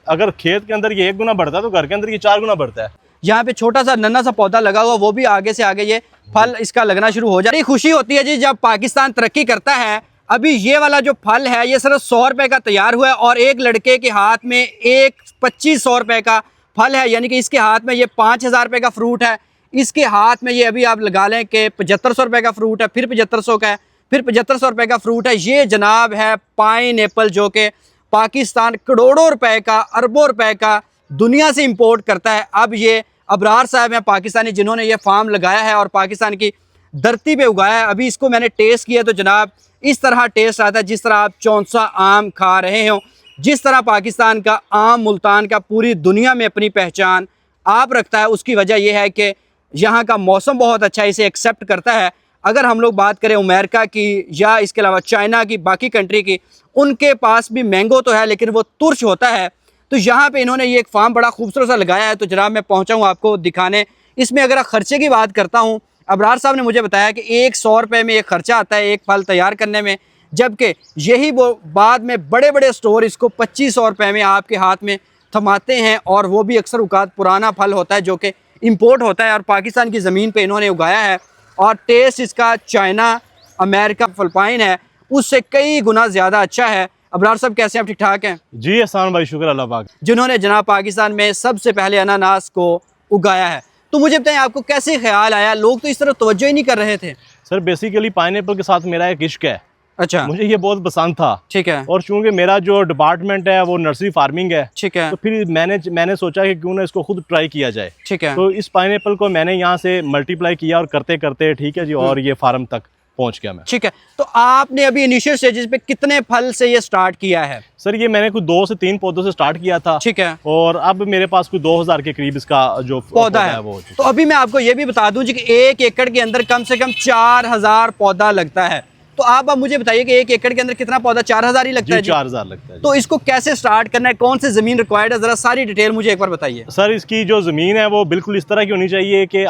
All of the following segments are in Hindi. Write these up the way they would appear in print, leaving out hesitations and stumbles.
अगर खेत के अंदर ये 1 गुना बढ़ता है तो घर के अंदर ये 4 गुना बढ़ता है। यहाँ पे छोटा सा नन्हा सा पौधा लगा हुआ, वो भी आगे से आगे ये फल इसका लगना शुरू हो जाए। खुशी होती है जी जब पाकिस्तान तरक्की करता है। अभी ये वाला जो फल है ये सिर्फ 100 रुपए का तैयार हुआ है और एक लड़के के हाथ में एक 2500 रुपए का फल है, यानी कि इसके हाथ में ये 5000 रुपए का फ्रूट है। इसके हाथ में ये अभी आप लगा लें कि 7500 रुपए का फ्रूट है, फिर 7500 का है, फिर 7500 रुपए का फ्रूट है। ये जनाब है पाइन एप्पल, जो कि पाकिस्तान करोड़ों रुपए का, अरबों रुपए का दुनिया से इंपोर्ट करता है। अब ये अबरार साहब हैं पाकिस्तानी, जिन्होंने ये फार्म लगाया है और पाकिस्तान की धरती पे उगाया है। अभी इसको मैंने टेस्ट किया तो जनाब इस तरह टेस्ट आता है जिस तरह आप चौंसा आम खा रहे हो। जिस तरह पाकिस्तान का आम मुल्तान का पूरी दुनिया में अपनी पहचान आप रखता है, उसकी वजह यह है कि यहाँ का मौसम बहुत अच्छा है, इसे एक्सेप्ट करता है। अगर हम लोग बात करें अमेरिका की या इसके अलावा चाइना की, बाकी कंट्री की, उनके पास भी मैंगो तो है लेकिन वो तुर्श होता है। तो यहाँ पे इन्होंने ये एक फार्म बड़ा खूबसूरत सा लगाया है। तो जनाब मैं पहुँचा हूँ आपको दिखाने। इसमें अगर खर्चे की बात करता हूँ, अबरार साहब ने मुझे बताया कि 100 रुपये में एक खर्चा आता है एक फल तैयार करने में, जबकि यही वो बाद में बड़े बड़े स्टोर इसको 2500 रुपये में आपके हाथ में थमाते हैं। और वो भी अक्सर औकात पुराना फल होता है जो कि इम्पोर्ट होता है और पाकिस्तान की ज़मीन पे इन्होंने उगाया है। और टेस्ट इसका चाइना, अमेरिका, फिलिपाइन है उससे कई गुना ज़्यादा अच्छा है। अबरार साहब कैसे हैं, आप ठीक ठाक हैं? जी एहसान भाई, शुक्र अल्लाह पाक, जिन्होंने जनाब पाकिस्तान में सबसे पहले अनानास को उगाया है। तो मुझे बताएं आपको कैसे ख्याल आया? लोग तो इस तरह तवज्जो ही नहीं कर रहे थे। सर बेसिकली पाइनएप्पल के साथ मेरा एक इश्क है। अच्छा, मुझे ये बहुत पसंद था। ठीक है। और चूंकि मेरा जो डिपार्टमेंट है वो नर्सरी फार्मिंग है, ठीक है। तो फिर मैंने सोचा कि क्यों ना इसको खुद ट्राई किया जाए। ठीक है। तो इस पाइनएप्पल को मैंने यहाँ से मल्टीप्लाई किया और करते करते ठीक है जी, और ये फार्म तक पहुँच गया मैं। ठीक है। तो आपने अभी इनिशियल स्टेजेस पे कितने फल से ये स्टार्ट किया है? सर ये मैंने कुछ 2 से 3 पौधों से स्टार्ट किया था। ठीक है। और अब मेरे पास कुछ 2000 के करीब इसका जो पौधा है वो। तो अभी मैं आपको ये भी बता दूं जी कि 1 एकड़ के अंदर कम से कम 4000 पौधा लगता है। तो आप अब मुझे बताइए कि 1 एकड़ के अंदर कितना पौधा? 4000 ही लगता है जी? 4000 लगता है। तो इसको कैसे स्टार्ट करना है, कौन सी जमीन रिक्वायर्ड है, जरा सारी डिटेल मुझे एक बार बताइए। सर इसकी जो जमीन है वो बिल्कुल इस तरह की होनी चाहिए कि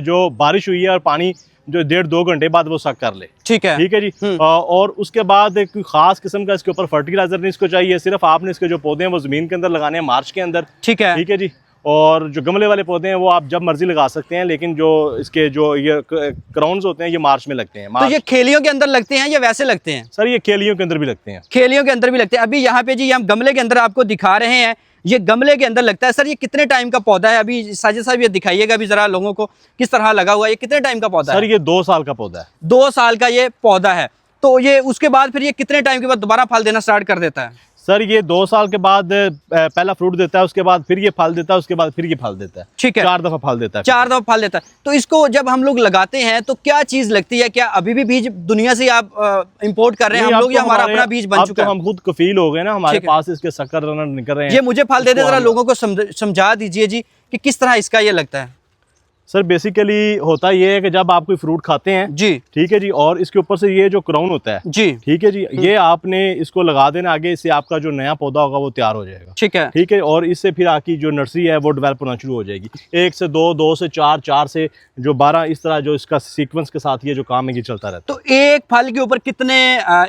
जो बारिश हुई है और पानी जो 1.5-2 घंटे बाद वो सक कर ले। ठीक है। ठीक है जी। और उसके बाद एक खास किस्म का इसके ऊपर फर्टिलाइजर नहीं इसको चाहिए। सिर्फ आपने इसके जो पौधे हैं वो जमीन के अंदर लगाने हैं, मार्च के अंदर। ठीक है। ठीक है जी। और जो गमले वाले पौधे हैं वो आप जब मर्जी लगा सकते हैं, लेकिन जो इसके जो ये क्राउन्स होते हैं ये मार्च में लगते हैं। तो ये खेलियों के अंदर लगते हैं या वैसे लगते हैं? सर ये खेलियों के अंदर भी लगते हैं। खेलियों के अंदर भी लगते हैं। अभी यहाँ पे जी हम गमले के अंदर आपको दिखा रहे हैं, ये गमले के अंदर लगता है। सर ये कितने टाइम का पौधा है? अभी साजिद साहब ये दिखाइएगा अभी जरा लोगों को किस तरह लगा हुआ है। ये कितने टाइम का पौधा है? सर ये 2 साल का पौधा है। 2 साल का ये पौधा है। तो ये उसके बाद फिर ये कितने टाइम के बाद दोबारा फल देना स्टार्ट कर देता है? सर ये 2 साल के बाद पहला फ्रूट देता है, उसके बाद फिर ये फल देता है, उसके बाद फिर ये फल देता है। ठीक है। 4 दफा फल देता है। 4 दफा फल देता है। तो इसको जब हम लोग लगाते हैं तो क्या चीज लगती है? क्या अभी भी बीज दुनिया से आप इंपोर्ट कर रहे हैं हम लोग, या हमारा अपना बीज बन चुका है? हम खुद कफील हो गए ना, हमारे पास इसके शक्कर रनर निकल रहे हैं। ये मुझे फल दे दे, जरा लोगों को समझा दीजिए जी कि किस तरह इसका ये लगता है। सर बेसिकली होता ये है कि जब आप कोई फ्रूट खाते हैं जी, ठीक है जी, और इसके ऊपर से ये जो क्राउन होता है जी, ठीक है जी, ये आपने इसको लगा देना आगे, इससे आपका जो नया पौधा होगा वो तैयार हो जाएगा। ठीक है। ठीक है। और इससे फिर आपकी जो नर्सरी है वो डेवलप होना शुरू हो जाएगी। 1 से 2, 2 से 4, 4 से जो 12, इस तरह जो इसका सीक्वेंस के साथ ये जो काम है ये चलता रहता है। तो एक फल के ऊपर कितने,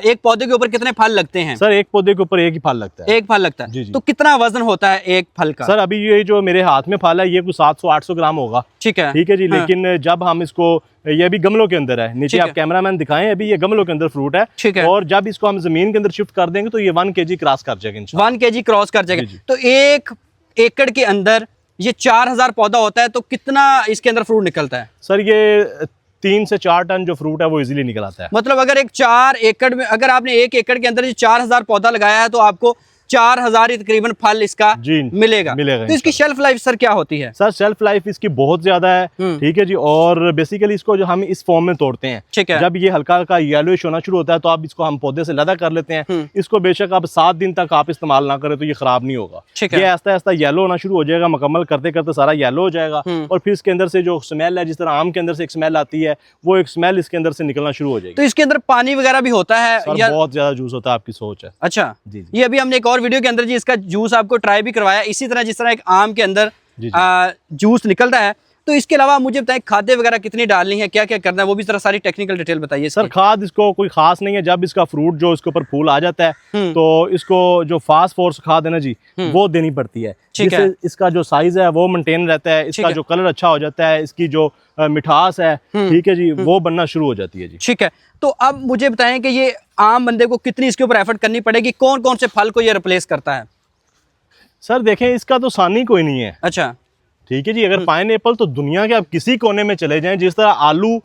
एक पौधे के ऊपर कितने फल लगते हैं? सर एक पौधे के ऊपर एक ही फल लगता है। एक फल लगता है। जी जी। तो कितना वजन होता है एक फल का? सर अभी ये जो मेरे हाथ में फल है ये कुछ 700-800 ग्राम होगा। ठीक है। ठीक है जी। हाँ। लेकिन जब हम इसको, ये अभी गमलों के अंदर है, नीचे आप कैमरामैन दिखाएं, अभी ये गमलों के अंदर फ्रूट है। ठीक है। और जब इसको हम जमीन के अंदर शिफ्ट कर देंगे तो ये 1 kg क्रॉस कर जाएगा इंशाल्लाह। 1 kg क्रॉस कर जाएगा। तो 1 एकड़ के अंदर ये 4000 पौधा होता है, तो कितना इसके अंदर फ्रूट निकलता है? सर ये 3 से 4 टन जो फ्रूट है वो इजीली निकल आता है। मतलब अगर एक 4 एकड़ में, अगर आपने 1 एकड़ के अंदर ये 4000 पौधा लगाया है तो आपको 4000 ही तकरीबन फल इसका मिलेगा। तो इसकी शेल्फ लाइफ सर क्या होती है? सर शेल्फ लाइफ इसकी बहुत ज्यादा है। ठीक है जी। और बेसिकली इसको जो हम इस फॉर्म में तोड़ते हैं, ठीक है, जब ये हल्का हल्का येलोइश होना शुरू होता है तो आप इसको हम पौधे से लदा कर लेते हैं। इसको बेशक आप 7 दिन तक आप इस्तेमाल ना करें तो ये खराब नहीं होगा। ये ऐसा ऐसा येलो होना शुरू हो जाएगा, मुकम्मल करते करते सारा येलो हो जाएगा। और फिर इसके अंदर से जो स्मेल है, जिस तरह आम के अंदर से एक स्मेल आती है, वो एक स्मेल इसके अंदर से निकलना शुरू हो जाएगी। तो इसके अंदर पानी वगैरह भी होता है? बहुत ज्यादा जूस होता है, आपकी सोच है। अच्छा जी। ये अभी हमने एक और वीडियो के अंदर जी इसका जूस आपको ट्राई भी करवाया, इसी तरह जिस तरह एक आम के अंदर जूस निकलता है। तो इसके अलावा मुझे बताएं खाद्य वगैरह कितनी डालनी है, क्या क्या करना है, वो भी जरा सारी टेक्निकल डिटेल बताइए। सर खाद इसको कोई खास नहीं है, जब इसका फ्रूट जो इसके ऊपर फूल आ जाता है तो इसको जो फास्फोरस खाद है ना जी वो देनी पड़ती है, जिससे इसका जो साइज है वो मेंटेन रहता है, इसका जो कलर अच्छा हो जाता है, इसकी जो मिठास है ठीक है जी वो बनना शुरू हो जाती है जी। ठीक है, तो अब मुझे बताएं कि ये आम बंदे को कितनी इसके ऊपर एफर्ट करनी पड़ेगी, कौन कौन से फल को ये रिप्लेस करता है? सर देखें इसका तो सानी कोई नहीं है। अच्छा ठीक है जी, अगर पाइनएप्पल तो दुनिया के आप किसी कोने में चले जाएं, जिस तरह आलू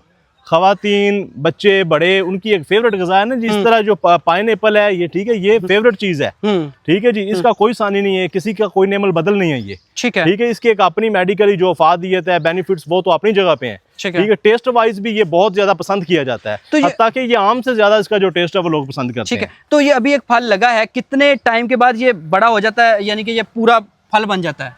खवातीन बच्चे बड़े उनकी एक फेवरेट ग़िज़ा है ना, जिस तरह जो पाइनएप्पल है ये ठीक है ये फेवरेट चीज़ है ठीक है जी, इसका कोई सानी नहीं है, किसी का कोई नेमल बदल नहीं है ये ठीक है। इसकी एक अपनी मेडिकली जो अफादियत है बेनिफिट्स वो तो अपनी जगह पे हैं ठीक है। टेस्ट वाइज भी ये बहुत ज्यादा पसंद किया जाता है, तो ताकि ये आम से ज्यादा इसका जो टेस्ट है वो लोग पसंद करते हैं। तो ये अभी एक फल लगा है, कितने टाइम के बाद ये बड़ा हो जाता है, यानी कि ये पूरा फल बन जाता है?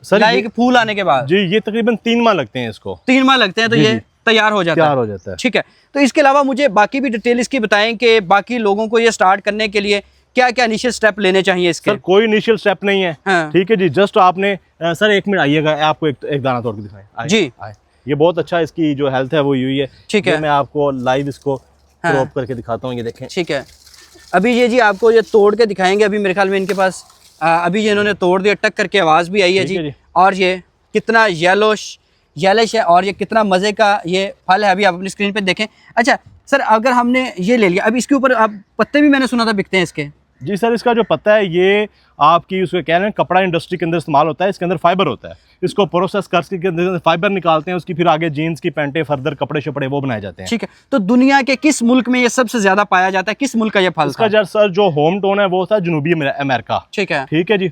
सर ये फूल आने के बाद जी ये तकरीबन 3 माह लगते हैं इसको। 3 माह लगते हैं तो ये तैयार हो जाता है। ठीक है, तो इसके अलावा मुझे बाकी भी डिटेल इसकी बताएं कि बाकी लोगों को ये स्टार्ट करने के लिए क्या क्या इनिशियल स्टेप लेने चाहिए इसके? सर कोई इनिशियल स्टेप नहीं है ठीक है जी, जस्ट आपने सर 1 मिनट आइएगा, आपको एक दाना तोड़ के दिखाएं जी। ये बहुत अच्छा इसकी जो हेल्थ है वो हुई है ठीक है, मैं आपको लाइव इसको क्रॉप करके दिखाता हूँ, ये देखें ठीक है। अभी ये जी आपको ये तोड़ के दिखाएंगे, अभी मेरे ख्याल में इनके पास अभी ये इन्होंने तोड़ दिया, टक करके आवाज़ भी आई है जी। और ये कितना येलिश है और ये कितना मज़े का ये फल है, अभी आप अपनी स्क्रीन पे देखें। अच्छा सर अगर हमने ये ले लिया, अब इसके ऊपर आप पत्ते भी मैंने सुना था बिकते हैं इसके? जी सर, इसका जो पत्ता है ये आपकी उसके कह रहे हैं कपड़ा इंडस्ट्री के अंदर इस्तेमाल होता है, इसके अंदर फाइबर होता है, इसको प्रोसेस करके अंदर फाइबर निकालते हैं, उसकी फिर आगे जीन्स की पैंटें फर्दर कपड़े शपड़े वो बनाए जाते हैं। ठीक है, तो दुनिया के किस मुल्क में ये सबसे ज्यादा पाया जाता है, किस मुल्क का ये फल? इसका सर जो होम टाउन है वो था जनूबी अमेरिका। ठीक है जी,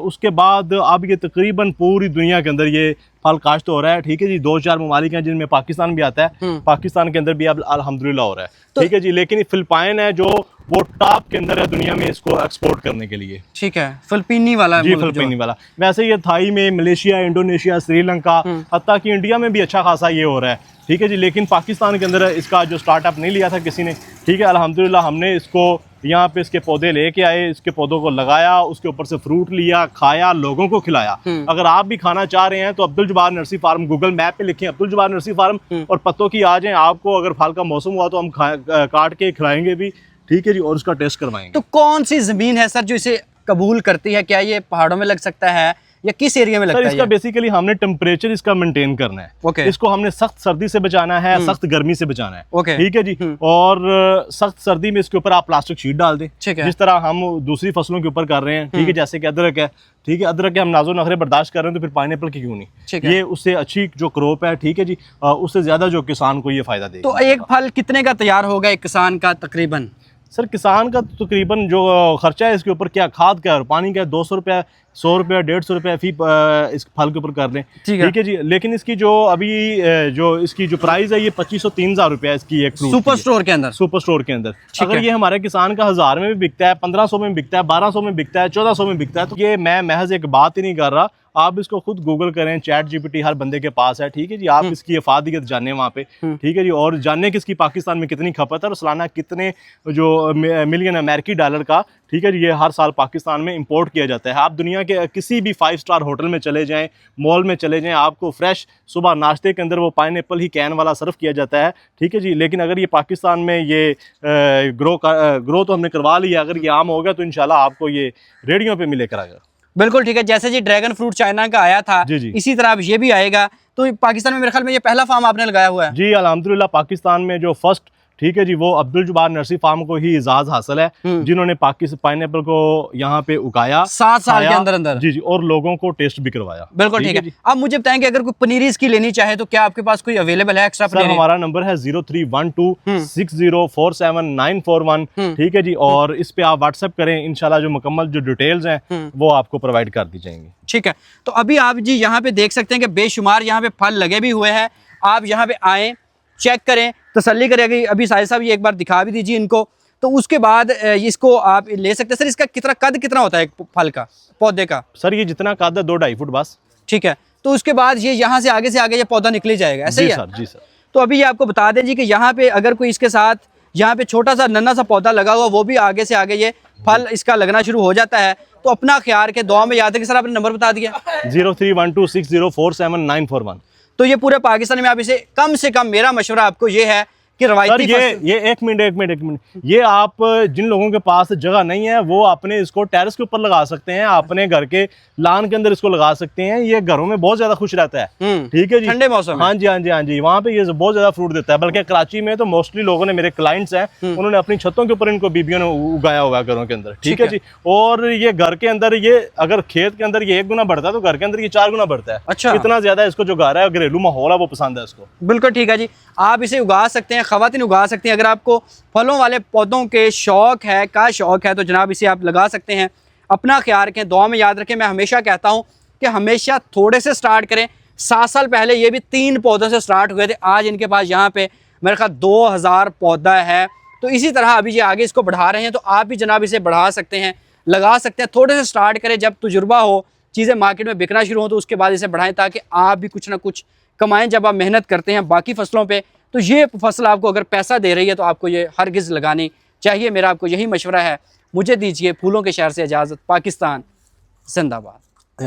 उसके बाद अब ये तकरीबन पूरी दुनिया के अंदर ये फल काश्त हो रहा है ठीक है जी। 2-4 ममालिक हैं जिनमें पाकिस्तान भी आता है, पाकिस्तान के अंदर भी अब अल्हम्दुलिल्लाह हो रहा है ठीक है जी। लेकिन फिलिपाइन है जो वो टॉप के अंदर है दुनिया में इसको एक्सपोर्ट करने के लिए। ठीक है, फिलिपीनी वाला जी, फिलिपीनी वाला। वैसे ये थाई में, मलेशिया, इंडोनेशिया, श्रीलंका, हत्ता कि इंडिया में भी अच्छा खासा ये हो रहा है ठीक है जी। लेकिन पाकिस्तान के अंदर इसका जो स्टार्टअप नहीं लिया था किसी ने ठीक है, अल्हम्दुलिल्लाह हमने इसको यहाँ पे इसके पौधे लेके आए, इसके पौधों को लगाया, उसके ऊपर से फ्रूट लिया, खाया, लोगों को खिलाया। अगर आप भी खाना चाह रहे हैं तो Abdul Jabbar nursery farm Google map पे लिखें अब्दुल जब्बार नर्सरी फार्म और पत्तों की आ जाएं। आपको अगर फल का मौसम हुआ तो हम काट के खिलाएंगे भी ठीक है जी, और उसका टेस्ट करवाएंगे। तो कौन सी जमीन है सर जो इसे कबूल करती है? क्या ये पहाड़ों में लग सकता है या किस एरिया में लगता है? इसका बेसिकली हमने टेम्परेचर इसका मेंटेन करना है। इसको हमने सख्त सर्दी से बचाना है, सख्त गर्मी से बचाना है ठीक है जी। और सख्त सर्दी में इसके ऊपर आप प्लास्टिक शीट डाल दें जिस तरह हम दूसरी फसलों के ऊपर कर रहे हैं ठीक है, जैसे कि अदरक है ठीक है, अदरक के हम नाजो नखरे बर्दाश्त कर रहे हैं तो फिर पाइनएप्पल की क्यों नहीं? ये उससे अच्छी जो क्रॉप है ठीक है जी, उससे ज्यादा जो किसान को ये फायदा देगा। तो एक फल कितने का तैयार होगा एक किसान का तकरीबन? सर किसान का तकरीबन जो खर्चा है इसके ऊपर, क्या खाद क्या और पानी क्या, 200 रुपया, 100 रुपया, 150 रुपया फी इस फल के ऊपर कर लें ठीक है जी। लेकिन इसकी जो अभी जो इसकी जो प्राइस है ये 2500-3000 रुपया इसकी एक सुपर स्टोर के अंदर। अगर ये हमारे किसान का 1000 में भी बिकता है, 1500 में बिकता है, 1200 में बिकता है, 1400 में बिकता है, तो ये मैं महज एक बात ही नहीं कर रहा, आप इसको खुद गूगल करें, चैट जीपीटी हर बंदे के पास है ठीक है जी। आप इसकी अफादियत जानें वहाँ पे ठीक है जी, और जानने कि इसकी पाकिस्तान में कितनी खपत है और सालाना कितने जो मिलियन अमेरिकी डॉलर का ठीक है जी ये हर साल पाकिस्तान में इंपोर्ट किया जाता है। आप दुनिया के किसी भी 5 स्टार होटल में चले जाएं, मॉल में चले जाएं, आपको फ्रेश सुबह नाश्ते के अंदर वो पाइनएप्पल ही कैन वाला सर्व किया जाता है ठीक है जी। लेकिन अगर ये पाकिस्तान में ये ग्रो तो हमने करवा लिया, अगर ये आम हो गया तो इंशाल्लाह आपको ये रेडियो पे मिले कराएगा। बिल्कुल ठीक है, जैसे जी ड्रैगन फ्रूट चाइना का आया था जी। इसी तरह अब ये भी आएगा। तो पाकिस्तान में मेरे ख्याल में ये पहला फार्म आपने लगाया हुआ है? जी अल्हम्दुलिल्लाह, पाकिस्तान में जो फर्स्ट ठीक है जी वो अब्दुल जब्बार नर्सरी फार्म को ही इजाज़ हासिल है जिन्होंने पाइनएप्पल को यहाँ पे उगाया 7 साल के अंदर जी, और लोगों को टेस्ट भी करवाया। बिल्कुल ठीक है। अब मुझे बताएंगे अगर कोई पनीर इसकी लेनी चाहे तो क्या आपके पास कोई अवेलेबल है एक्स्ट्रा पनीर? हमारा नंबर है 031260479141 ठीक है जी, और इस पे आप व्हाट्सएप करें, इंशाल्लाह जो मुकम्मल जो डिटेल्स हैं वो आपको प्रोवाइड कर दी जाएंगी। ठीक है, तो अभी आप जी यहाँ पे देख सकते हैं कि बेशुमार यहाँ पे फल लगे भी हुए हैं। आप यहाँ पे आएँ, चेक करें, तसल्ली करें। अभी साहिल साहब ये एक बार दिखा भी दीजिए इनको, तो उसके बाद इसको आप ले सकते हैं। सर इसका कद कितना होता है एक फल का, पौधे का? सर ये जितना कद है 2-2.5 फुट बस। ठीक है, तो उसके बाद ये यहाँ से आगे ये पौधा निकल जाएगा, ऐसे ही है? जी सर। तो अभी ये आपको बता दें जी कि यहाँ पे अगर कोई इसके साथ यहाँ पे छोटा सा नन्हा सा पौधा लगा हुआ, वो भी आगे से आगे ये फल इसका लगना शुरू हो जाता है। तो अपना ख्याल के दुआ में याद रखें। सर आपने नंबर बता दिया 0312604741। तो ये पूरे पाकिस्तान में आप इसे कम से कम, मेरा मशवरा आपको ये है कि रवायती ये एक मिनट ये आप जिन लोगों के पास जगह नहीं है वो अपने इसको टेरेस के ऊपर लगा सकते हैं, अपने घर के लान के अंदर इसको लगा सकते हैं। ये घरों में बहुत ज्यादा खुश रहता है। ठीक है जी, ठंडे मौसम। हाँ जी, वहाँ पे ये बहुत ज्यादा फ्रूट देता है। बल्कि कराची में तो मोस्टली लोगों ने, मेरे क्लाइंट्स हैं, उन्होंने अपनी छतों के ऊपर इनको बीबियों ने उगाया हुआ है घरों के अंदर। ठीक है जी। और ये घर के अंदर, ये अगर खेत के अंदर ये 1 गुना बढ़ता है तो घर के अंदर ये 4 गुना बढ़ता है। अच्छा, इतना ज्यादा इसको जो घर है, घरेलू माहौल है, वो पसंद है इसको। बिल्कुल ठीक है जी, आप इसे उगा सकते हैं, खवातीन उगा सकती हैं। अगर आपको फलों वाले पौधों के शौक है तो जनाब इसे आप लगा सकते हैं। अपना ख्याल रखें, दुआ में याद रखें। मैं हमेशा कहता हूं कि हमेशा थोड़े से स्टार्ट करें। 7 साल पहले ये भी 3 पौधों से स्टार्ट हुए थे, आज इनके पास यहाँ पे मेरे ख्याल 2000 पौधा है। तो इसी तरह अभी ये आगे इसको बढ़ा रहे हैं, तो आप भी जनाब इसे बढ़ा सकते हैं, लगा सकते हैं। थोड़े से स्टार्ट करें, जब तजुर्बा हो, चीज़ें मार्केट में बिकना शुरू हो तो उसके बाद इसे बढ़ाएं, ताकि आप भी कुछ ना कुछ कमाएं। जब आप मेहनत करते हैं बाकी फसलों पे, तो ये फसल आपको अगर पैसा दे रही है तो आपको ये हरगिज़ लगानी चाहिए। मेरा आपको यही मशवरा है। मुझे दीजिए फूलों के शहर से इजाज़त। पाकिस्तान जिंदाबाद।